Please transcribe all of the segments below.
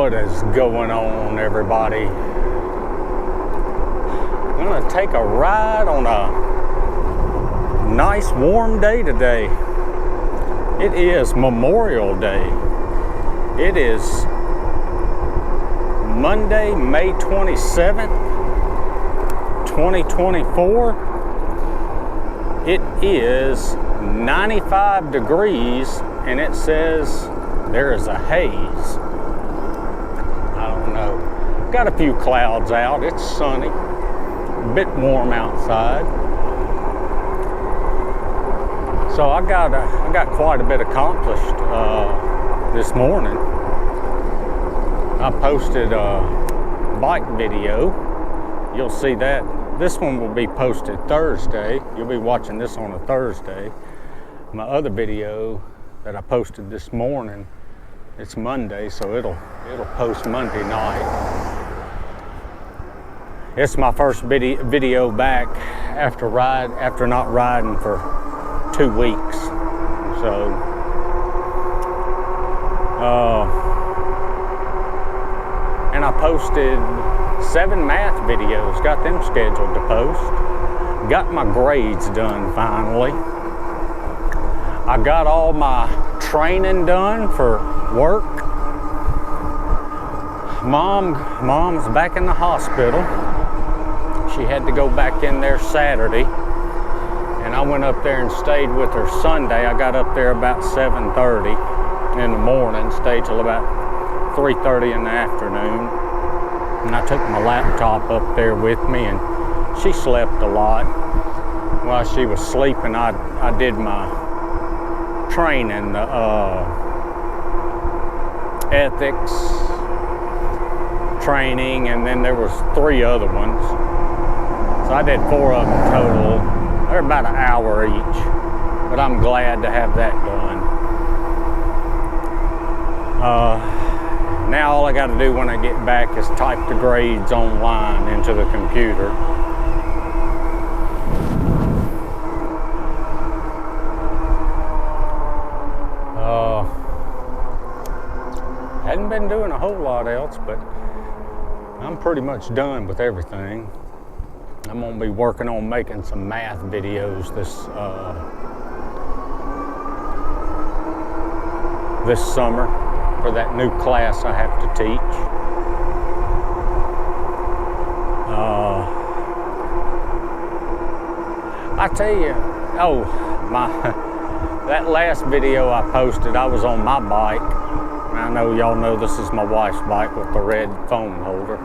What is going on, everybody? I'm gonna take a ride on a nice warm day today. It is Memorial Day. It is Monday, May 27th, 2024. It is 95 degrees and it says there is a haze. I don't know. Got a few clouds out. It's sunny. A bit warm outside. So I got quite a bit accomplished this morning. I posted a bike video. You'll see that. This one will be posted Thursday. You'll be watching this on a Thursday. My other video that I posted this morning, it's Monday, so it'll post Monday night. It's my first video back after not riding for 2 weeks. So and I posted 7 math videos, got them scheduled to post. Got my grades done finally. I got all my training done for work. Mom's back in the hospital. She had to go back in there Saturday, and I went up there and stayed with her Sunday. I got up there about 7:30 in the morning, stayed till about 3:30 in the afternoon. And I took my laptop up there with me, and she slept a lot. While she was sleeping, I did my training, ethics training, and then there was 3 other ones. So I did 4 of them total. They're about an hour each, but I'm glad to have that done. Now all I got to do when I get back is type the grades online into the computer. Hadn't been doing a whole lot else, but I'm pretty much done with everything. I'm going to be working on making some math videos this summer for that new class I have to teach. I tell you, that last video I posted, I was on my bike. I know y'all know this is my wife's bike with the red phone holder.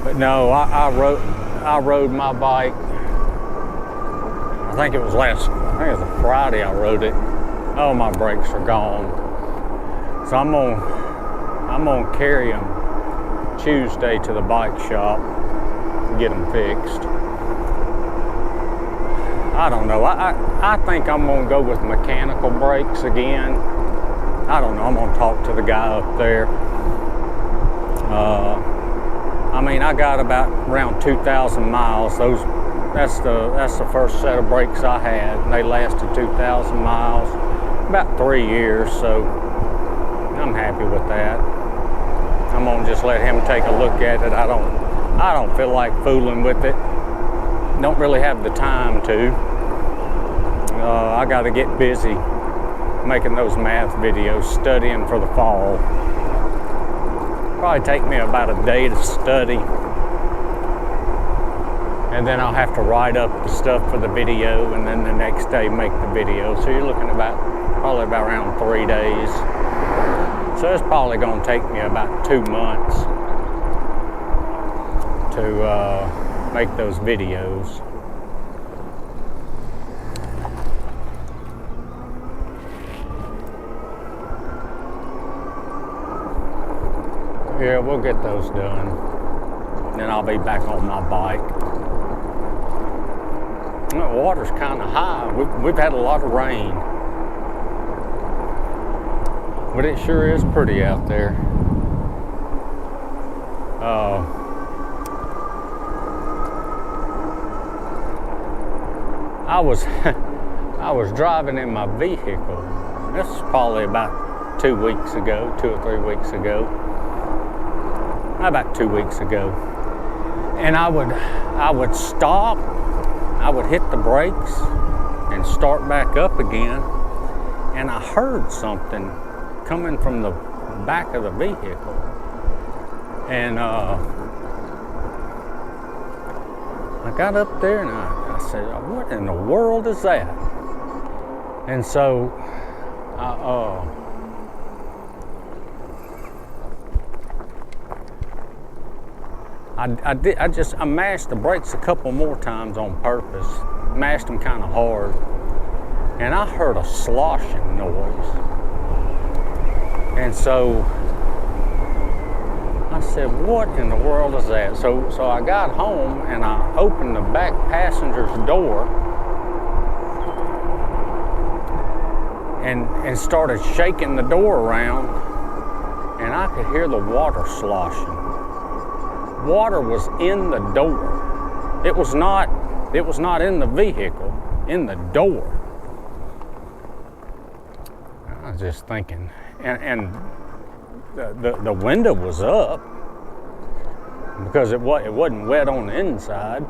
But no, I rode my bike. I think it was a Friday I rode it. Oh, my brakes are gone. So I'm gonna carry them Tuesday to the bike shop and get them fixed. I don't know. I think I'm gonna go with mechanical brakes again. I don't know. I'm gonna talk to the guy up there. I mean, I got about around 2,000 miles. That's the first set of brakes I had, and they lasted 2,000 miles, about 3 years. So I'm happy with that. I'm gonna just let him take a look at it. I don't feel like fooling with it. Don't really have the time to. I got to get busy making those math videos, studying for the fall. Probably take me about a day to study, and then I'll have to write up the stuff for the video, and then the next day make the video. So you're looking probably about around 3 days. So it's probably going to take me about 2 months to make those videos. Yeah, we'll get those done. Then I'll be back on my bike. The water's kind of high. We've had a lot of rain. But it sure is pretty out there. I was I was driving in my vehicle. This was probably about 2 weeks ago, 2 or 3 weeks ago. About 2 weeks ago. And I would stop, I would hit the brakes and start back up again, and I heard something coming from the back of the vehicle. And I got up there and I said, what in the world is that? And so I mashed the brakes a couple more times on purpose, mashed them kind of hard, and I heard a sloshing noise. And so I said, what in the world is that? So I got home and I opened the back passenger's door and started shaking the door around, and I could hear the water sloshing. Water was in the door. It was not in the vehicle, in the door. I was just thinking, and the window was up because it wasn't wet on the inside,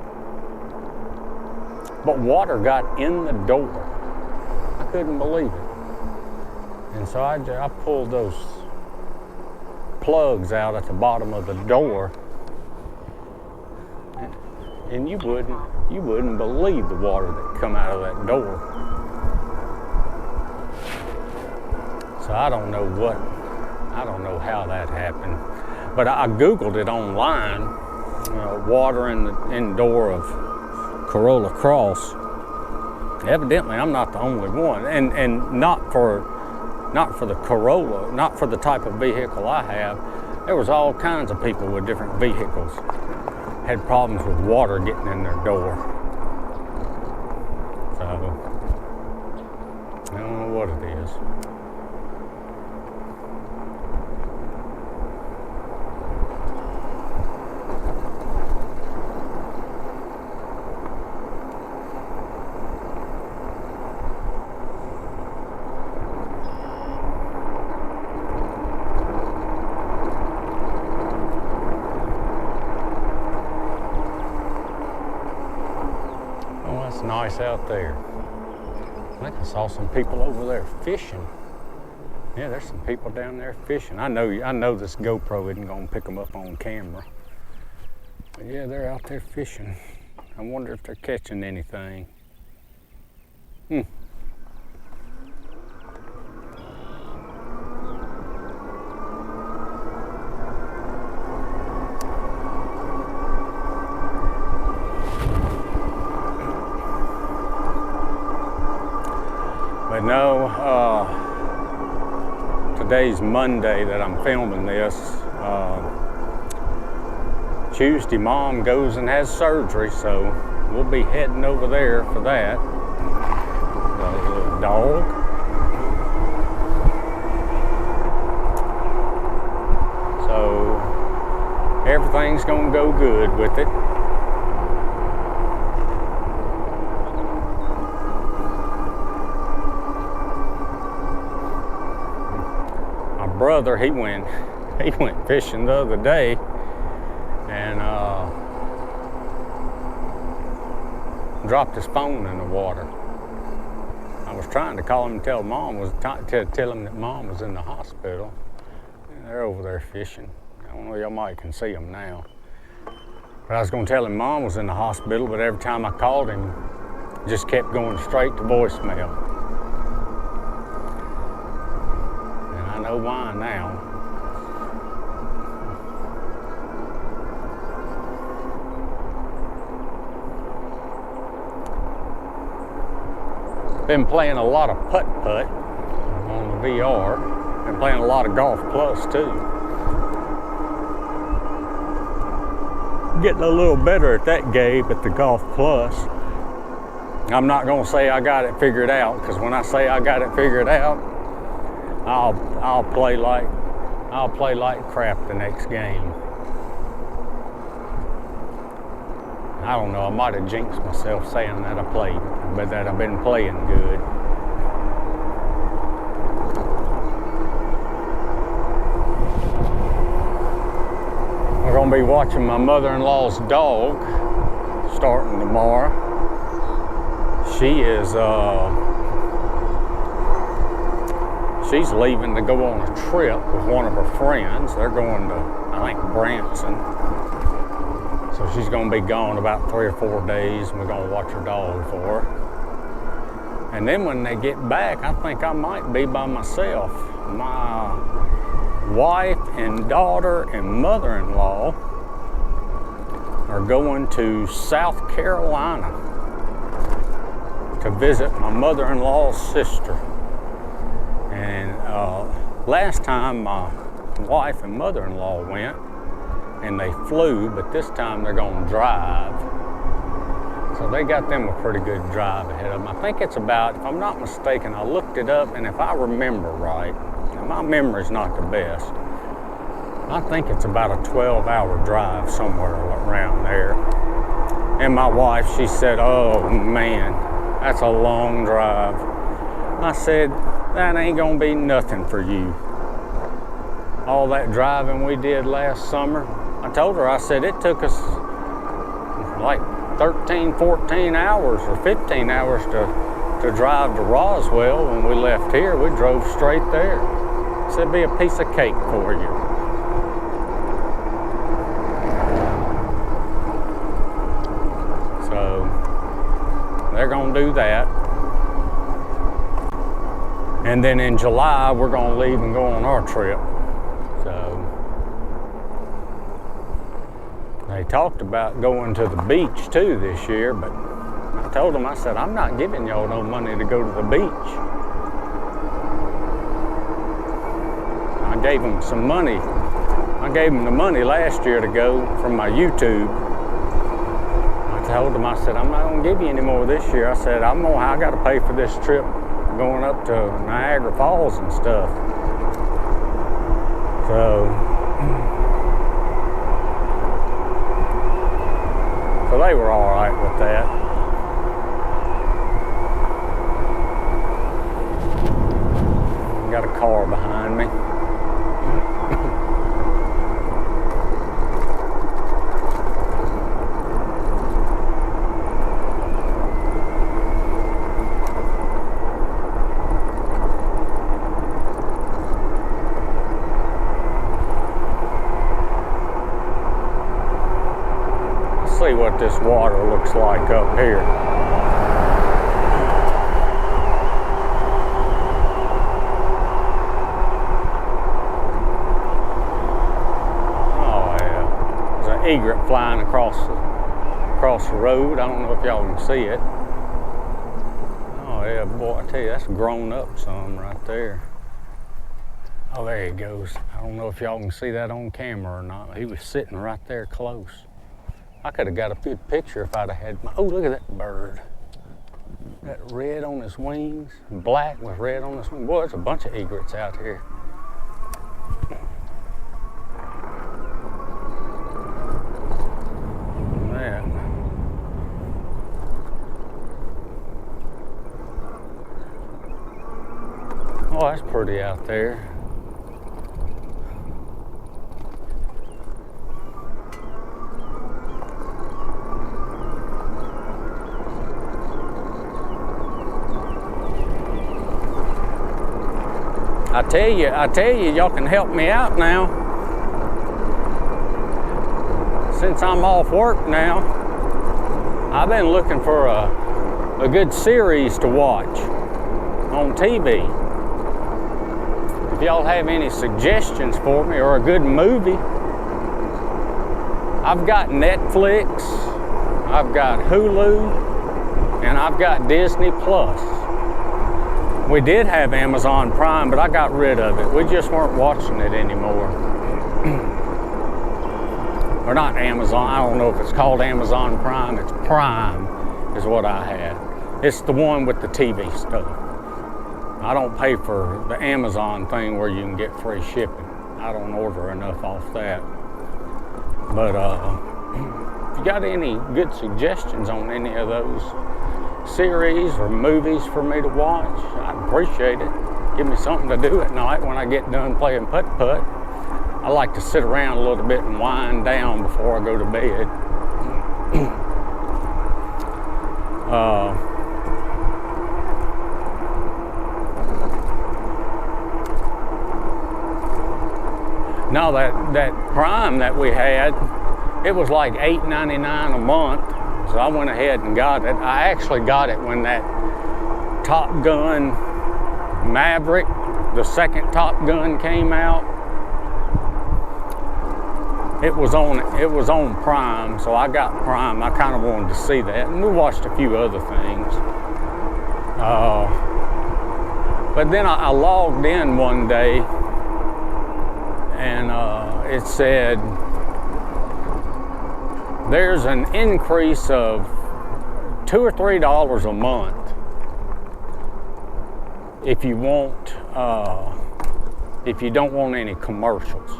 but water got in the door. I couldn't believe it. And so I pulled those plugs out at the bottom of the door, and you wouldn't believe the water that come out of that door. So I don't know how that happened, but I Googled it online, water in the door of Corolla Cross. Evidently, I'm not the only one, and not for the Corolla, not for the type of vehicle I have. There was all kinds of people with different vehicles had problems with water getting in their door. So I don't know what it is. Nice out there. I think I saw some people over there fishing. Yeah, there's some people down there fishing. I know this GoPro isn't gonna pick them up on camera. But yeah, they're out there fishing. I wonder if they're catching anything. But no, today's Monday that I'm filming this. Tuesday, Mom goes and has surgery, so we'll be heading over there for that. The little dog. So everything's gonna go good with it. Brother, he went fishing the other day, and dropped his phone in the water. I was trying to call him and tell him that Mom was in the hospital. And they're over there fishing. I don't know, y'all might can see them now. But I was going to tell him Mom was in the hospital, but every time I called him, it just kept going straight to voicemail. I know why now. Been playing a lot of putt-putt on the VR. Been playing a lot of Golf Plus too. Getting a little better at that game at the Golf Plus. I'm not gonna say I got it figured out, because when I say I got it figured out, I'll play like crap the next game. I don't know, I might have jinxed myself saying that I played, but that I've been playing good. We're going to be watching my mother-in-law's dog starting tomorrow. She is, she's leaving to go on a trip with one of her friends. They're going to, I think, Branson. So she's going to be gone about 3 or 4 days, and we're going to watch her dog for her. And then when they get back, I think I might be by myself. My wife and daughter and mother-in-law are going to South Carolina to visit my mother-in-law's sister. And last time my wife and mother-in-law went, and they flew, but this time they're going to drive. So they got them a pretty good drive ahead of them. I think it's about, if I'm not mistaken, I looked it up, and if I remember right, and my memory's not the best, I think it's about a 12-hour drive somewhere around there. And my wife, she said, oh man, that's a long drive. I said, that ain't gonna be nothing for you. All that driving we did last summer, I told her, I said, it took us like 13, 14 hours or 15 hours to drive to Roswell. When we left here, we drove straight there. I said, it'd be a piece of cake for you. So they're gonna do that. And then in July, we're gonna leave and go on our trip. So they talked about going to the beach too this year, but I told them, I said, I'm not giving y'all no money to go to the beach. I gave them some money. I gave them the money last year to go from my YouTube. I told them, I said, I'm not gonna give you any more this year. I said, I gotta pay for this trip going up to Niagara Falls and stuff. So they were all right with that. Got a car behind me. See what this water looks like up here. Oh yeah, there's an egret flying across the road. I don't know if y'all can see it. Oh yeah, boy, I tell you, that's grown up some right there. Oh, there he goes. I don't know if y'all can see that on camera or not. He was sitting right there close. I could have got a good picture if I'd have had my, oh, look at that bird. That red on his wings, black with red on his wings. Boy, there's a bunch of egrets out here. Man. Oh, that's pretty out there. I tell you, y'all can help me out now. Since I'm off work now, I've been looking for a good series to watch on TV. If y'all have any suggestions for me or a good movie, I've got Netflix, I've got Hulu, and I've got Disney Plus. We did have Amazon Prime, but I got rid of it. We just weren't watching it anymore. Or not Amazon, I don't know if it's called Amazon Prime. It's Prime is what I had. It's the one with the TV stuff. I don't pay for the Amazon thing where you can get free shipping. I don't order enough off that. But got any good suggestions on any of those series or movies for me to watch, I'd appreciate it. Give me something to do at night when I get done playing putt-putt. I like to sit around a little bit and wind down before I go to bed. Now that Prime that we had, it was like $8.99 a month, so I went ahead and got it. I actually got it when that Top Gun Maverick, the second Top Gun, came out. It was on Prime, so I got Prime. I kind of wanted to see that, and we watched a few other things. But then I logged in one day, and it said there's an increase of $2 or $3 a month if you don't want any commercials.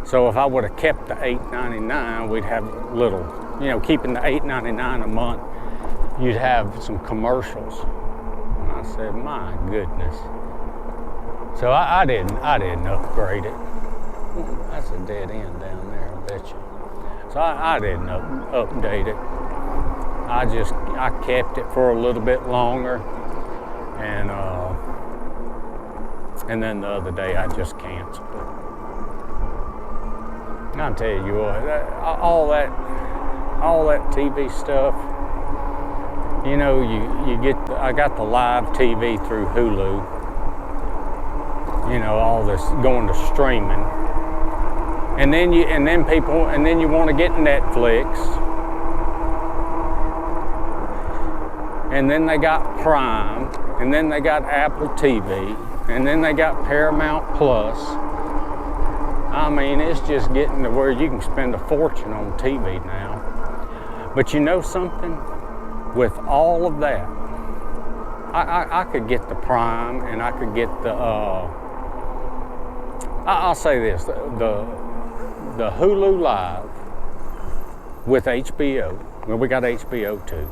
So if I would have kept the $8.99, we'd have little, keeping the $8.99 a month, you'd have some commercials. And I said, my goodness. So I didn't upgrade it. That's a dead end down there, I bet you. So I didn't update it. I kept it for a little bit longer, and then the other day I just canceled it. I'll tell you what, all that TV stuff, I got the live TV through Hulu. All this going to streaming. And then you want to get Netflix. And then they got Prime, and then they got Apple TV, and then they got Paramount Plus. I mean, it's just getting to where you can spend a fortune on TV now. But you know something? With all of that, I could get the Prime, and I could get the, I'll say this, the Hulu Live with HBO. Well, we got HBO too.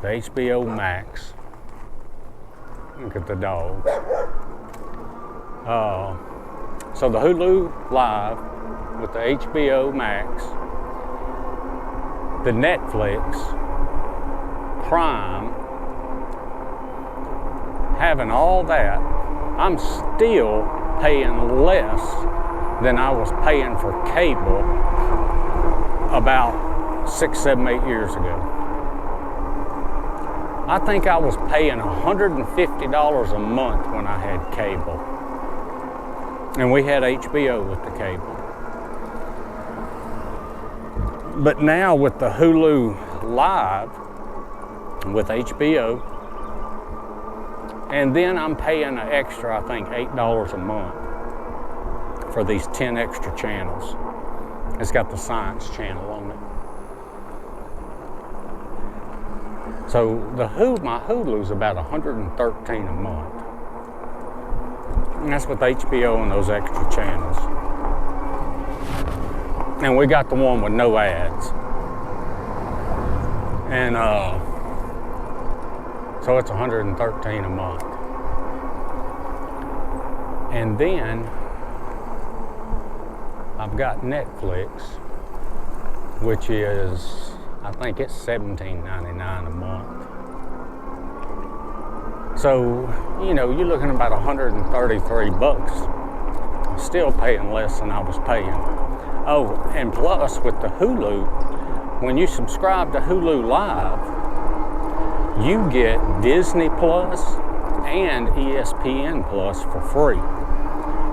The HBO Max. Look at the dogs. So the Hulu Live with the HBO Max, the Netflix, Prime, having all that, I'm still paying less than I was paying for cable about 6, 7, 8 years ago. I think I was paying $150 a month when I had cable. And we had HBO with the cable. But now with the Hulu Live, with HBO, and then I'm paying an extra, I think, $8 a month for these 10 extra channels. It's got the Science Channel on it. So my Hulu's about $113 a month. And that's with HBO and those extra channels. And we got the one with no ads. And so it's $113 a month. And then I've got Netflix, which is, I think it's $17.99 a month. So, you're looking at about $133, still paying less than I was paying. Oh, and plus with the Hulu, when you subscribe to Hulu Live, you get Disney Plus and ESPN Plus for free.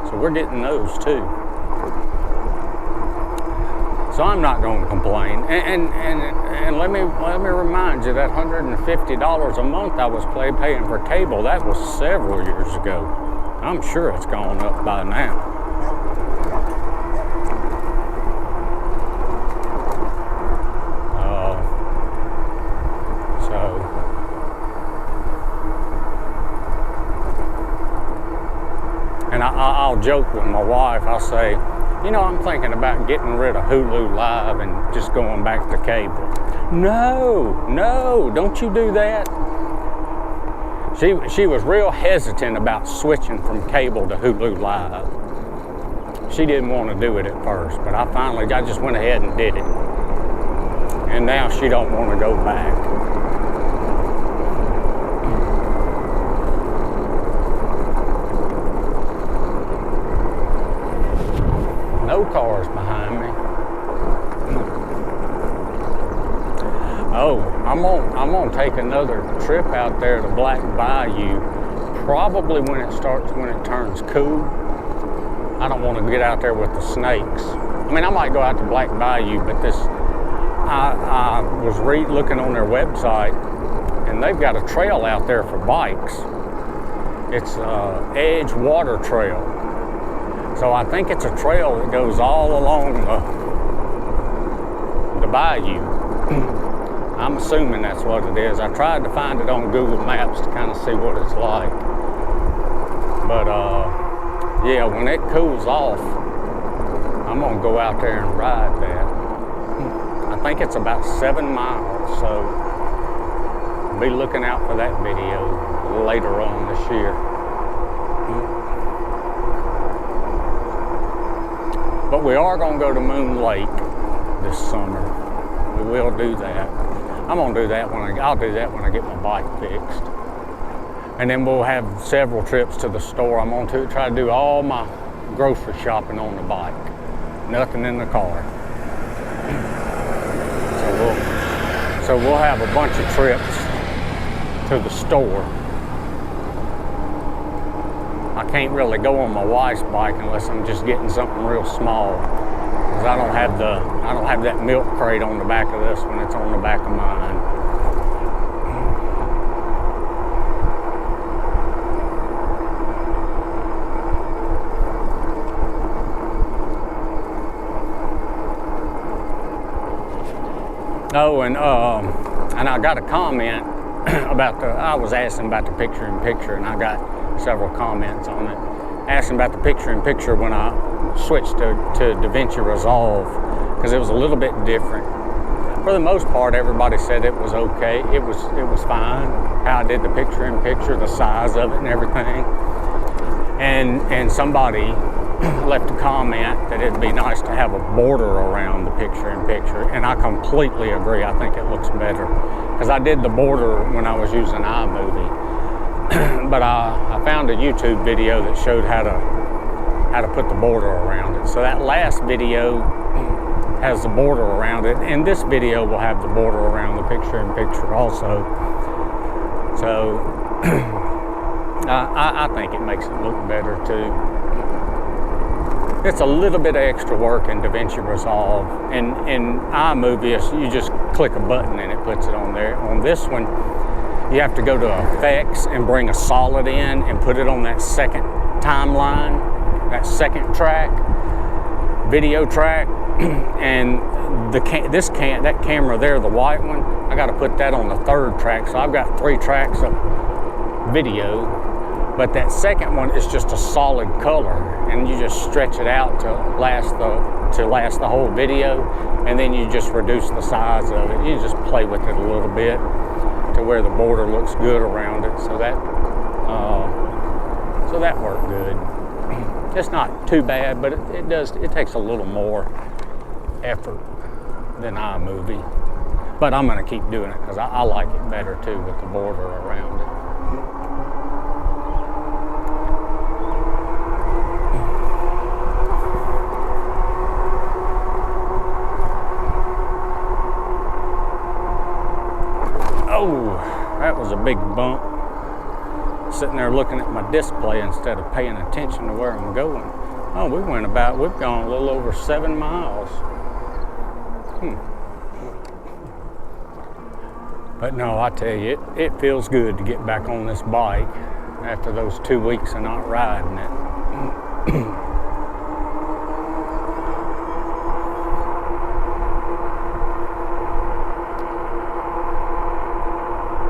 So we're getting those too. So I'm not going to complain. And let me remind you, that $150 a month I was paying for cable, that was several years ago. I'm sure it's gone up by now. And I'll joke with my wife. I'll say, You know, I'm thinking about getting rid of Hulu Live and just going back to cable. No, don't you do that. She was real hesitant about switching from cable to Hulu Live. She didn't want to do it at first, but I just went ahead and did it. And now she don't want to go back. No cars behind me. Oh, I'm gonna take another trip out there to Black Bayou, probably when it turns cool. I don't want to get out there with the snakes. I mean, I might go out to Black Bayou, but I was looking on their website, and they've got a trail out there for bikes. It's Edge Water Trail. So I think it's a trail that goes all along the bayou. I'm assuming that's what it is. I tried to find it on Google Maps to kind of see what it's like. But yeah, when it cools off, I'm gonna go out there and ride that. I think it's about 7 miles, so be looking out for that video later on this year. But we are gonna go to Moon Lake this summer. We will do that. I'm gonna do that I'll do that when I get my bike fixed. And then we'll have several trips to the store. I'm gonna try to do all my grocery shopping on the bike. Nothing in the car. So we'll have a bunch of trips to the store. I can't really go on my wife's bike unless I'm just getting something real small. Because I don't have that milk crate on the back of this one. It's on the back of mine. Oh, and I got a comment about I was asking about the picture-in-picture, and I got several comments on it. Asking about the picture-in-picture when I switched to DaVinci Resolve, because it was a little bit different. For the most part, everybody said it was okay. It was fine. How I did the picture-in-picture, the size of it, and everything. And somebody left a comment that it'd be nice to have a border around the picture-in-picture, and I completely agree. I think it looks better, because I did the border when I was using iMovie. But I found a YouTube video that showed how to put the border around it. So that last video has the border around it, and this video will have the border around the picture-in-picture also. So I think it makes it look better too. It's a little bit of extra work in DaVinci Resolve. In iMovie, you just click a button and it puts it on there. On this one, you have to go to Effects and bring a solid in and put it on that second timeline, that second track, video track, and that camera there, the white one, I got to put that on the third track. So I've got 3 tracks of video, but that second one is just a solid color, and you just stretch it out to last the whole video, and then you just reduce the size of it. You just play with it a little bit to where the border looks good around it. So that worked good. It's not too bad, but it takes a little more effort than iMovie. But I'm gonna keep doing it because I like it better too with the border around it. Oh, that was a big bump. Sitting there looking at my display instead of paying attention to where I'm going. Oh, we've gone a little over 7 miles. But no, I tell you, it feels good to get back on this bike after those 2 weeks of not riding it.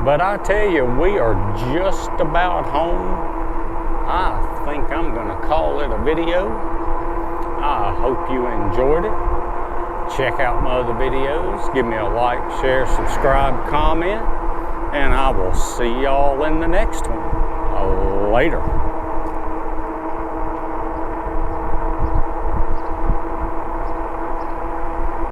But I tell you, we are just about home. I think I'm gonna call it a video. I hope you enjoyed it. Check out my other videos. Give me a like, share, subscribe, comment, and I will see y'all in the next one. Later.